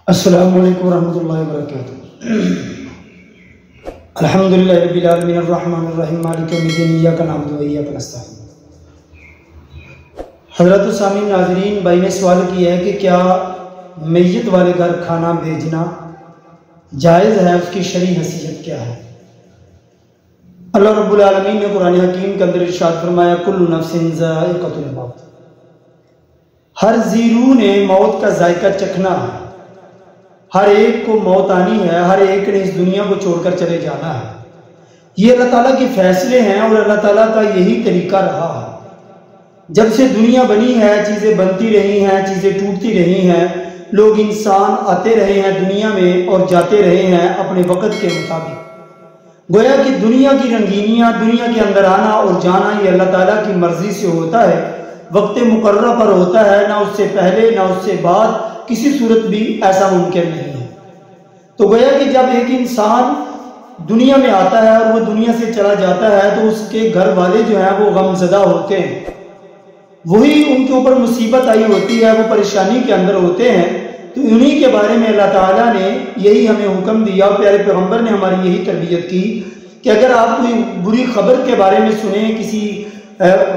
السلام علیکم ورحمۃ اللہ وبرکاتہ۔ الحمدللہ رب العالمین الرحمن الرحیم مالک یوم الدین ایاک نعبد و ایاک نستعین۔ حضرت سامعین ناظرین، بھائی نے سوال کیا ہے کہ کیا میت والے گھر کھانا بھیجنا جائز ہے، اس کی شرعی حیثیت کیا ہے؟ اللہ رب العالمین نے قرآن حکیم کے اندر ارشاد فرمایا کل نفس ذائقۃ الموت، ہر ذی روح نے موت کا ذائقہ چکھنا ہے، ہر ایک کو موت آنی ہے، ہر ایک نے اس دنیا کو چھوڑ کر چلے جانا ہے۔ یہ اللہ تعالیٰ کے فیصلے ہیں اور اللہ تعالیٰ کا یہی طریقہ رہا ہے۔ جب سے دنیا بنی ہے چیزیں بنتی رہی ہیں، چیزیں ٹوٹتی رہی ہیں، لوگ انسان آتے رہے ہیں دنیا میں اور جاتے رہے ہیں اپنے وقت کے مطابق۔ گویا کہ دنیا کی رنگینیاں، دنیا کے اندر آنا اور جانا یہ اللہ تعالیٰ کی مرضی سے ہوتا ہے، وقت مقررہ پر ہوتا ہے، نہ اس سے پہلے نہ اس سے بعد کسی صورت بھی ایسا ممکن نہیں ہے۔ تو گویا کہ جب ایک انسان دنیا میں آتا ہے اور وہ دنیا سے چلا جاتا ہے تو اس کے گھر والے جو ہیں وہ غم زدہ ہوتے ہیں، وہی ان کے اوپر مصیبت آئی ہوتی ہے، وہ پریشانی کے اندر ہوتے ہیں۔ تو انہی کے بارے میں اللہ تعالیٰ نے یہی ہمیں حکم دیا اور پیارے پیغمبر نے ہماری یہی تربیت کی کہ اگر آپ کوئی بری خبر کے بارے میں سنیں، کسی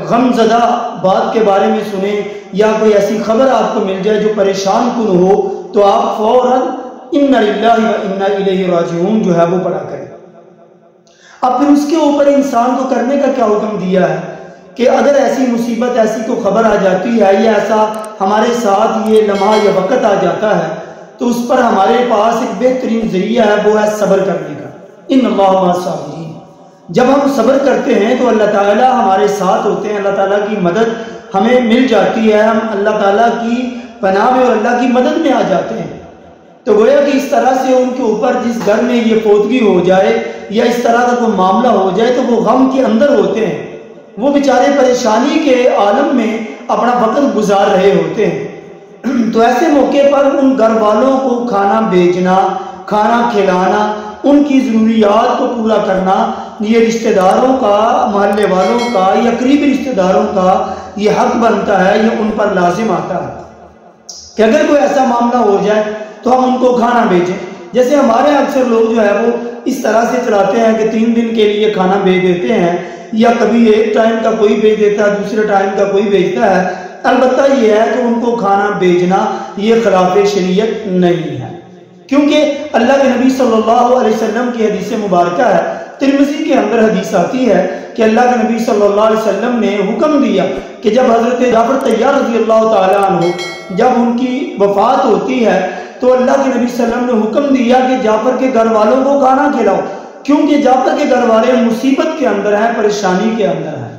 غم زدہ بات کے بارے میں سنیں، یا کوئی ایسی خبر آپ کو مل جائے جو پریشان کن ہو، تو آپ فوراً اِنَّا لِلَّهِ وَإِنَّا إِلَيْهِ رَاجِعُونَ جو ہے وہ پڑھا کریں۔ اب پھر اس کے اوپر انسان کو کرنے کا کیا حکم دیا ہے کہ اگر ایسی مصیبت، ایسی کوئی خبر آ جاتی ہے یا ایسا ہمارے ساتھ یہ لمحہ یا وقت آ جاتا ہے تو اس پر ہمارے پاس ایک بہترین ذریعہ ہے، وہ ہے صبر کرنے کا۔ اِنَّ اللَّهَ مَعَ الصَّابِرِينَ۔ جب ہم صبر کرتے ہیں تو اللہ تعالیٰ ہمارے ساتھ ہوتے ہیں، اللہ تعالیٰ کی مدد ہمیں مل جاتی ہے، ہم اللہ تعالیٰ کی پناہ میں اور اللہ کی مدد میں آ جاتے ہیں۔ تو گویا کہ اس طرح سے ان کے اوپر جس گھر میں یہ فوتگی ہو جائے یا اس طرح کا کوئی معاملہ ہو جائے تو وہ غم کے اندر ہوتے ہیں، وہ بیچارے پریشانی کے عالم میں اپنا وقت گزار رہے ہوتے ہیں۔ تو ایسے موقع پر ان گھر والوں کو کھانا بھیجنا، کھانا کھلانا، ان کی ضروریات کو پورا کرنا، یہ رشتہ داروں کا، محلے والوں کا یا قریبی رشتہ داروں کا یہ حق بنتا ہے، یہ ان پر لازم آتا ہے کہ اگر کوئی ایسا معاملہ ہو جائے تو ہم ان کو کھانا بھیجیں۔ جیسے ہمارے اکثر لوگ جو ہے وہ اس طرح سے چلاتے ہیں کہ 3 دن کے لیے کھانا بھیج دیتے ہیں، یا کبھی ایک ٹائم کا کوئی بھیج دیتا ہے، دوسرے ٹائم کا کوئی بھیجتا ہے۔ البتہ یہ ہے کہ ان کو کھانا بھیجنا یہ خلاف شریعت نہیں ہے، کیونکہ اللہ کے نبی صلی اللہ علیہ وسلم کی حدیث مبارکہ ہے، ترمذی کے اندر حدیث آتی ہے کہ اللہ کے نبی صلی اللہ علیہ وسلم نے حکم دیا کہ جب حضرت جعفر طیار رضی اللہ تعالیٰ عنہ جب ان کی وفات ہوتی ہے تو اللہ کے نبی صلی اللہ علیہ وسلم نے حکم دیا کہ جعفر کے گھر والوں کو کھانا کھلاؤ، کیونکہ جعفر کے گھر والے مصیبت کے اندر ہیں، پریشانی کے اندر ہیں۔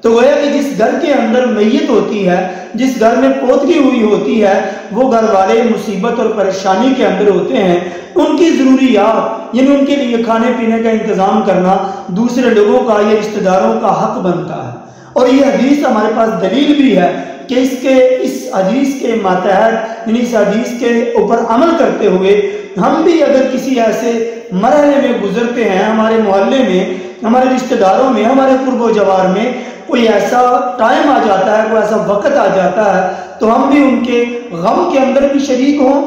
تو گویا کہ جس گھر کے اندر میت ہوتی ہے، جس گھر میں پوتگی ہوئی ہوتی ہے، وہ گھر والے مصیبت اور پریشانی کے اندر ہوتے ہیں۔ ان کی ضروریات یعنی ان کے لیے کھانے پینے کا انتظام کرنا دوسرے لوگوں کا یا رشتہ داروں کا حق بنتا ہے۔ اور یہ حدیث ہمارے پاس دلیل بھی ہے کہ اس حدیث کے ماتحت یعنی اس حدیث کے اوپر عمل کرتے ہوئے ہم بھی اگر کسی ایسے مرحلے میں گزرتے ہیں، ہمارے محلے میں، ہمارے رشتہ داروں میں، ہمارے قرب و جوار میں کوئی ایسا ٹائم آ جاتا ہے، کوئی ایسا وقت آ جاتا ہے، تو ہم بھی ان کے غم کے اندر بھی شریک ہوں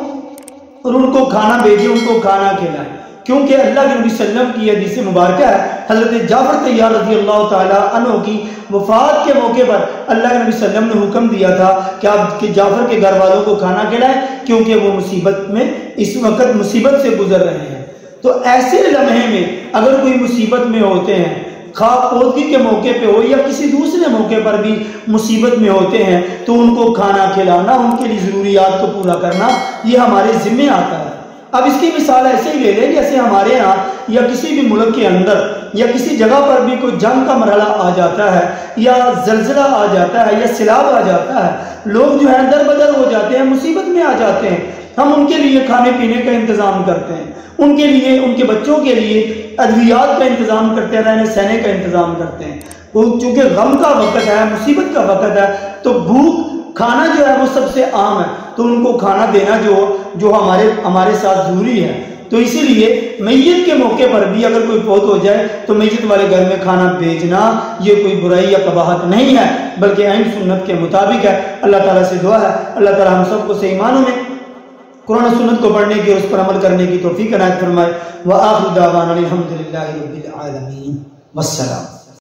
اور ان کو کھانا بھیجیں، ان کو کھانا کھلائیں۔ کیونکہ اللہ کے نبی صلی اللہ علیہ وسلم کی حدیث مبارکہ ہے، حضرت جعفر طیار رضی اللہ تعالیٰ عنہ کی وفات کے موقع پر اللہ کے نبی صلی اللہ علیہ وسلم نے حکم دیا تھا کہ آپ جعفر کے گھر والوں کو کھانا کھلائیں، کیونکہ وہ مصیبت میں اس وقت مصیبت سے گزر رہے ہیں۔ تو ایسے لمحے میں اگر کوئی مصیبت میں ہوتے ہیں، خواہ پوتگی کے موقع پہ ہو یا کسی دوسرے موقع پر بھی مصیبت میں ہوتے ہیں، تو ان کو کھانا کھلانا، ان کے لیے ضروریات کو پورا کرنا یہ ہمارے ذمہ آتا ہے۔ اب اس کی مثال ایسے ہی لے لیں جیسے ہمارے ہاں یا کسی بھی ملک کے اندر یا کسی جگہ پر بھی کوئی جنگ کا مرحلہ آ جاتا ہے یا زلزلہ آ جاتا ہے یا سیلاب آ جاتا ہے، لوگ جو ہیں در بدر ہو جاتے ہیں، مصیبت میں آ جاتے ہیں۔ ہم ان کے لیے کھانے پینے کا انتظام کرتے ہیں، ان کے لیے، ان کے بچوں کے لیے ادویات کا انتظام کرتے ہیں، رہنے سہنے کا انتظام کرتے ہیں۔ چونکہ غم کا وقت ہے، مصیبت کا وقت ہے، تو بھوک کھانا جو ہے وہ سب سے عام ہے، تو ان کو کھانا دینا جو ہمارے ساتھ ضروری ہے۔ تو اسی لیے میت کے موقع پر بھی اگر کوئی فوت ہو جائے تو میت والے گھر میں کھانا بھیجنا یہ کوئی برائی یا قباحت نہیں ہے، بلکہ عین سنت کے مطابق ہے۔ اللہ تعالیٰ سے دعا ہے اللہ تعالیٰ ہم سب کو صحیح معنوں میں قرآن و سنت کو پڑھنے کی اور اس پر عمل کرنے کی توفیق عنایت فرمائے۔ وآخر دعوانا الحمدللہ رب العالمین، والسلام۔